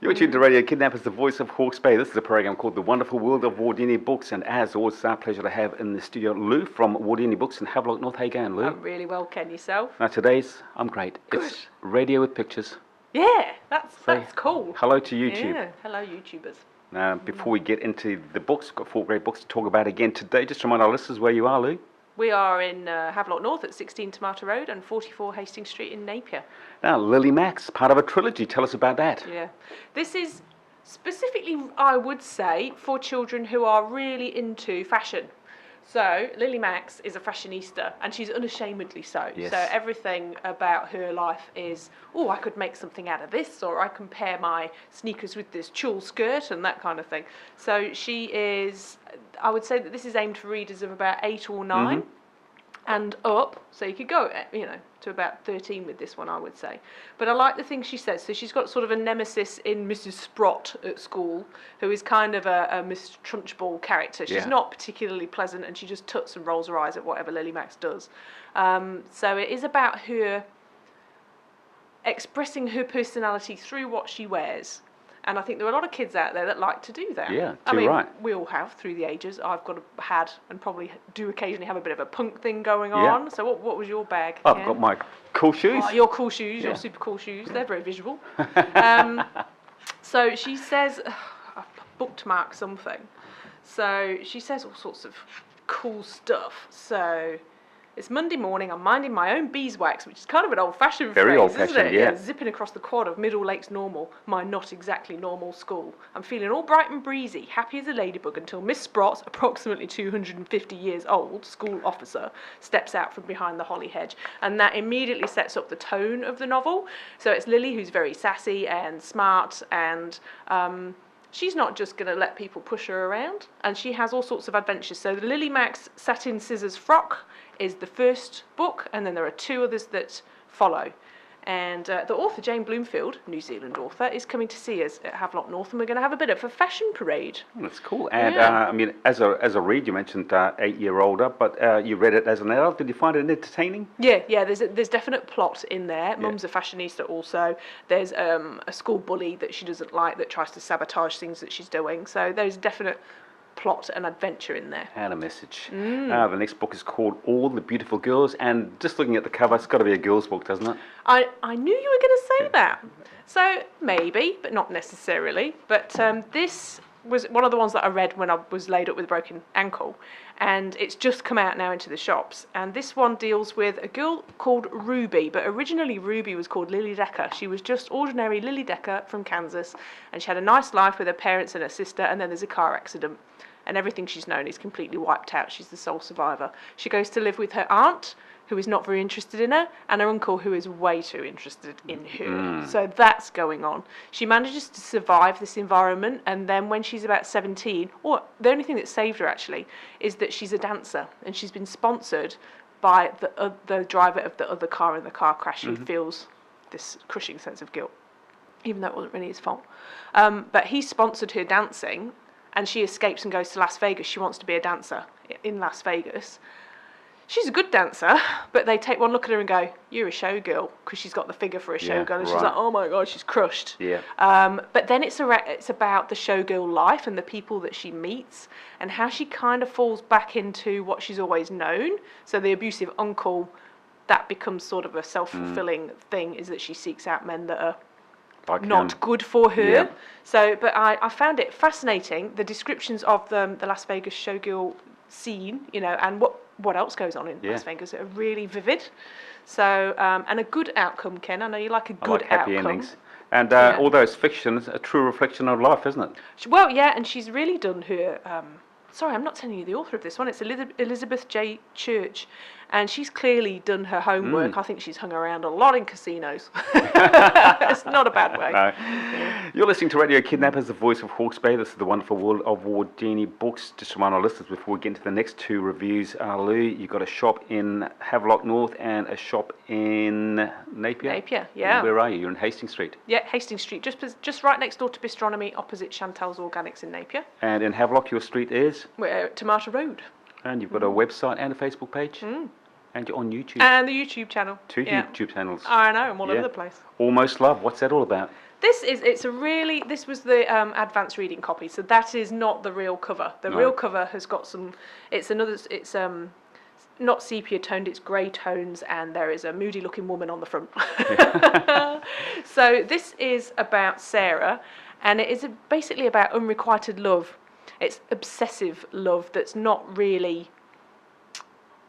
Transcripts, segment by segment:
You're tuned to Radio Kidnappers, the voice of Hawke's Bay. This is a program called The Wonderful World of Wardini Books, and as always, it's our pleasure to have in the studio Lou from Wardini Books in Havelock North. How you going, Lou? I'm really well, Ken. Yourself? Now I'm great. Good. It's radio with pictures. Yeah, that's cool. Hello to YouTube. Yeah, hello YouTubers. Now, before we get into the books, we've got 4 great books to talk about again today. Just remind our listeners where you are, Lou. We are in Havelock North at 16 Tomato Road and 44 Hastings Street in Napier. Now, Lily Max, part of a trilogy. Tell us about that. Yeah, this is specifically, I would say, for children who are really into fashion. So, Lily Max is a fashionista, and she's unashamedly so. Yes. So, everything about her life is, I could make something out of this, or I can pair my sneakers with this tulle skirt, and that kind of thing. So, she is, I would say that this is aimed for readers of about 8 or 9 and up. So, you could go, to about 13 with this one, I would say. But I like the thing she says. So she's got sort of a nemesis in Mrs. Sprott at school, who is kind of a Miss Trunchbull character. She's not particularly pleasant, and she just tuts and rolls her eyes at whatever Lily Max does. So it is about her expressing her personality through what she wears. And I think there are a lot of kids out there that like to do that. Yeah, right. We all have through the ages. I've had and probably do occasionally have a bit of a punk thing going on. So what was your bag? I've got my cool shoes. Oh, your cool shoes, your super cool shoes. They're very visual. So she says, I've bookmarked something. So she says all sorts of cool stuff. So it's Monday morning, I'm minding my own beeswax, which is kind of an old-fashioned phrase, old-fashioned, isn't it? yeah. Zipping across the quad of Middle Lakes Normal, my not exactly normal school. I'm feeling all bright and breezy, happy as a ladybug, until Miss Sprott, approximately 250 years old, school officer, steps out from behind the holly hedge. And that immediately sets up the tone of the novel. So it's Lily, who's very sassy and smart, and she's not just going to let people push her around, and she has all sorts of adventures. So the Lily Max Satin Scissors Frock is the first book, and then there are 2 others that follow. And the author, Jane Bloomfield, New Zealand author, is coming to see us at Havelock North, and we're going to have a bit of a fashion parade. Oh, that's cool. And as a read, you mentioned 8-year-older, but you read it as an adult. Did you find it entertaining? Yeah. There's definite plot in there. Mum's a fashionista also. There's a school bully that she doesn't like that tries to sabotage things that she's doing. So there's definite plot and adventure in there. And a message. The next book is called All the Beautiful Girls, and just looking at the cover, it's got to be a girl's book, doesn't it? I knew you were going to say that. So maybe, but not necessarily. But this was one of the ones that I read when I was laid up with a broken ankle, and it's just come out now into the shops. And this one deals with a girl called Ruby, but originally Ruby was called Lily Decker. She was just ordinary Lily Decker from Kansas, and she had a nice life with her parents and her sister, and then there's a car accident, and everything she's known is completely wiped out. She's the sole survivor. She goes to live with her aunt, who is not very interested in her, and her uncle, who is way too interested in her. So that's going on. She manages to survive this environment, and then when she's about 17, the only thing that saved her, actually, is that she's a dancer, and she's been sponsored by the driver of the other car in the car crash. She feels this crushing sense of guilt, even though it wasn't really his fault. But he sponsored her dancing, and she escapes and goes to Las Vegas. She wants to be a dancer in Las Vegas. She's a good dancer, but they take one look at her and go, "You're a showgirl," because she's got the figure for a showgirl, and she's like, "Oh my God," she's crushed. Yeah. But then it's about the showgirl life and the people that she meets, and how she kind of falls back into what she's always known. So the abusive uncle, that becomes sort of a self-fulfilling thing, is that she seeks out men that are not good for her. Yeah. So, but I found it fascinating, the descriptions of the Las Vegas showgirl scene, and what else goes on in Las Vegas are really vivid. So, and a good outcome, Ken. I know you like a good happy outcome. Endings. And although it's fiction, it's a true reflection of life, isn't it? Well, yeah, and she's really done her... sorry, I'm not telling you the author of this one. It's Elizabeth J. Church, and she's clearly done her homework. I think she's hung around a lot in casinos. It's not a bad way. No. You're listening to Radio Kidnappers, the voice of Hawke's Bay. This is the wonderful world of Wardini Books. Just to remind our listeners before we get into the next 2 reviews, Lou, you've got a shop in Havelock North and a shop in Napier. Napier, yeah. And where are you? You're in Hastings Street. Yeah, Hastings Street, just right next door to Bistronomy, opposite Chantal's Organics in Napier. And in Havelock, your street is? We're at Tomato Road. And you've got a website and a Facebook page. And you're on YouTube. And the YouTube channel. 2 YouTube channels. I know, I'm all over the place. Almost Love, what's that all about? This was the advanced reading copy, so that is not the real cover. The real cover has got some, it's not sepia toned, it's grey tones, and there is a moody looking woman on the front. So this is about Sarah, and it is basically about unrequited love. It's obsessive love that's not really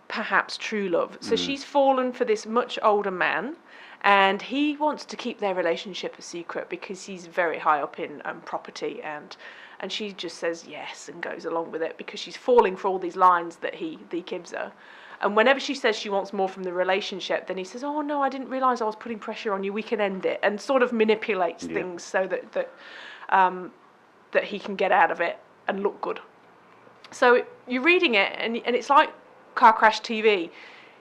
perhaps true love. So she's fallen for this much older man, and he wants to keep their relationship a secret because he's very high up in property, and she just says yes and goes along with it because she's falling for all these lines that he gives her. And whenever she says she wants more from the relationship, then he says, oh no, I didn't realise I was putting pressure on you, we can end it, and sort of manipulates things so that he can get out of it and look good. So you're reading it, and it's like car crash TV.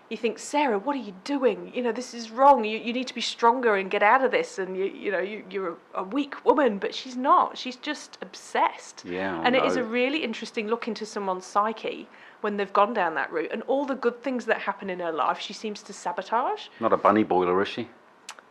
You think, Sarah, what are you doing? You know, this is wrong. You need to be stronger and get out of this. And you're a weak woman, but she's not. She's just obsessed. Yeah. And it is a really interesting look into someone's psyche when they've gone down that route, and all the good things that happen in her life, she seems to sabotage. Not a bunny boiler, is she?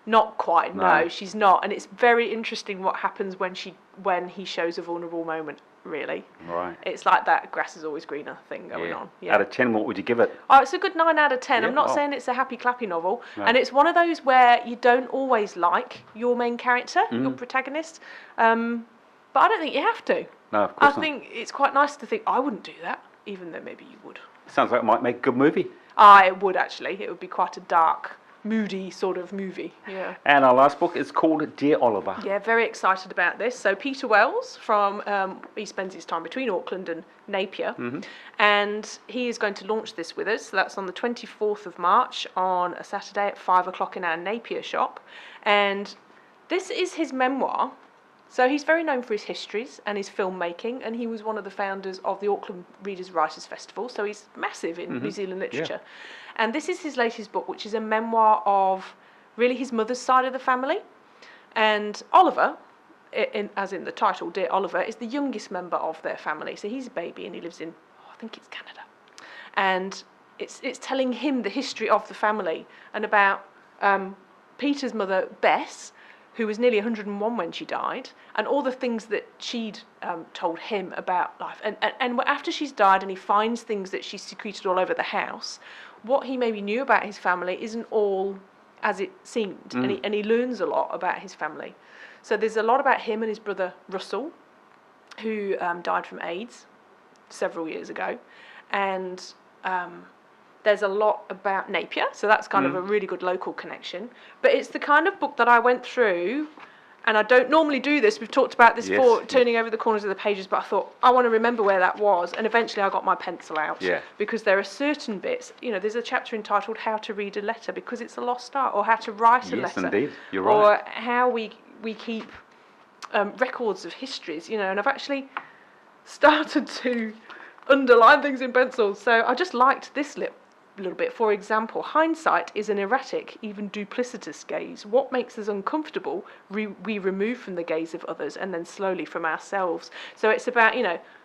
Not quite. No, she's not. And it's very interesting what happens when he shows a vulnerable moment. Really. Right. It's like that grass is always greener thing going on. Yeah. Out of 10, what would you give it? Oh, it's a good 9 out of 10. I'm not saying it's a happy clappy novel. No. And it's one of those where you don't always like your main character, your protagonist. But I don't think you have to. No, of course not. I think it's quite nice to think, I wouldn't do that, even though maybe you would. Sounds like it might make a good movie. It would actually. It would be quite a dark, moody sort of movie. Yeah. And our last book is called Dear Oliver. Yeah, very excited about this. So Peter Wells he spends his time between Auckland and Napier, and he is going to launch this with us. So that's on the 24th of March on a Saturday at 5 o'clock in our Napier shop. And this is his memoir. So he's very known for his histories and his filmmaking, and he was one of the founders of the Auckland Readers Writers Festival, so he's massive in New Zealand literature. Yeah. And this is his latest book, which is a memoir of really his mother's side of the family. And Oliver, as in the title, Dear Oliver, is the youngest member of their family. So he's a baby and he lives in, I think it's Canada. And it's telling him the history of the family and about Peter's mother, Bess, who was nearly 101 when she died, and all the things that she'd told him about life. And after she's died and he finds things that she's secreted all over the house, what he maybe knew about his family isn't all as it seemed, and he learns a lot about his family. So there's a lot about him and his brother Russell, who died from AIDS several years ago, and there's a lot about Napier, so that's kind of a really good local connection. But it's the kind of book that I went through, and I don't normally do this, we've talked about this before, turning over the corners of the pages, but I thought, I want to remember where that was, and eventually I got my pencil out. Yeah. Because there are certain bits, there's a chapter entitled How to Read a Letter, because it's a lost art, or how to write a letter. Yes, indeed, you're right. Or how we keep records of histories, and I've actually started to underline things in pencil, so I just liked this little bit. For example, hindsight is an erratic, even duplicitous gaze. What makes us uncomfortable, we remove from the gaze of others and then slowly from ourselves. So it's about,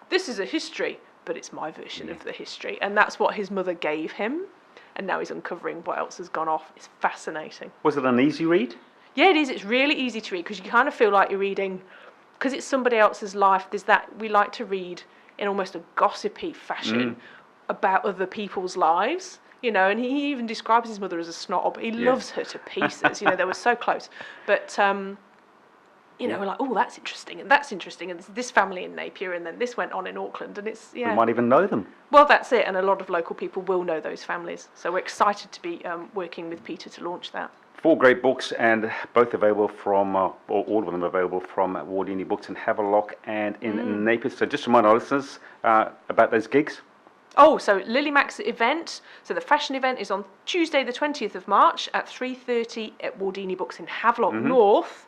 this is a history, but it's my version of the history. And that's what his mother gave him. And now he's uncovering what else has gone off. It's fascinating. Was it an easy read? Yeah, it is. It's really easy to read because you kind of feel like you're reading, because it's somebody else's life. There's that, we like to read in almost a gossipy fashion about other people's lives. And he even describes his mother as a snob. He loves her to pieces. They were so close. But, we're like, oh, that's interesting, and this family in Napier, and then this went on in Auckland, and it's, We might even know them. Well, that's it, and a lot of local people will know those families. So we're excited to be working with Peter to launch that. 4 great books, and both available from, or all of them available from Wardini Books in Havelock and in Napier. So just remind our listeners about those gigs. Oh, so Lily Mac's event, so the fashion event is on Tuesday the 20th of March at 3:30 at Wardini Books in Havelock North,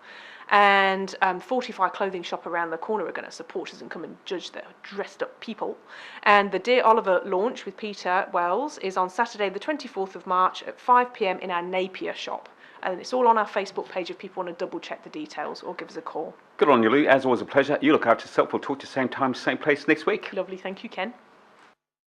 and 45 clothing shop around the corner are going to support us and come and judge the dressed up people. And the Dear Oliver launch with Peter Wells is on Saturday the 24th of March at 5 p.m. in our Napier shop. And it's all on our Facebook page if people want to double check the details or give us a call. Good on you, Lou. As always, a pleasure. You look after yourself. We'll talk to you same time, same place next week. Lovely. Thank you, Ken.